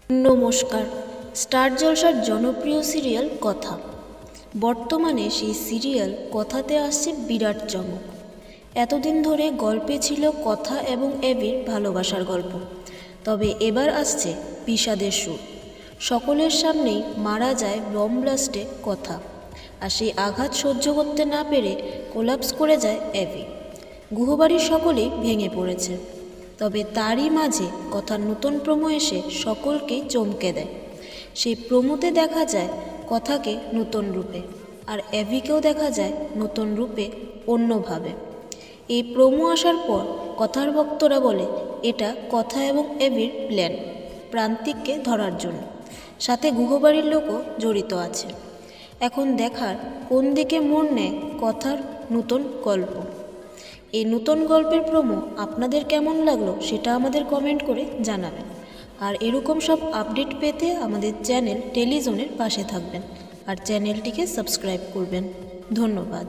নমস্কার। স্টার জলসার জনপ্রিয় সিরিয়াল কথা। বর্তমানে সেই সিরিয়াল কথাতে আসছে বিরাট চমক। এতদিন ধরে গল্পে ছিল কথা এবং অ্যাবির ভালোবাসার গল্প, তবে এবার আসছে বিষাদের সুর। সকলের সামনেই মারা যায় বম ব্লাস্টে কথা, আর সেই আঘাত সহ্য করতে না পেরে কোলাপস করে যায় অ্যাবি। গুহবাড়ির সকলেই ভেঙে পড়েছে, তবে তারই মাঝে কথার নতুন প্রোমো এসে সকলকেই চমকে দেয়। সেই প্রোমোতে দেখা যায় কথাকে নতুন রূপে, আর অ্যাবিকেও দেখা যায় নতুন রূপে, অন্যভাবে। এই প্রোমো আসার পর কথার ভক্তরা বলে এটা কথা এবং অ্যাবির প্ল্যান প্রান্তিককে ধরার জন্য, সাথে গুহবাড়ির লোকও জড়িত আছে। এখন দেখার কোন দিকে মোড় নেয় কথার নতুন গল্প। এই নতুন গল্পের প্রোমো আপনাদের কেমন লাগলো সেটা আমাদের কমেন্ট করে জানাবেন। আর এরকম সব আপডেট পেতে আমাদের চ্যানেল টেলিজনের পাশে থাকবেন আর চ্যানেলটিকে সাবস্ক্রাইব করবেন। ধন্যবাদ।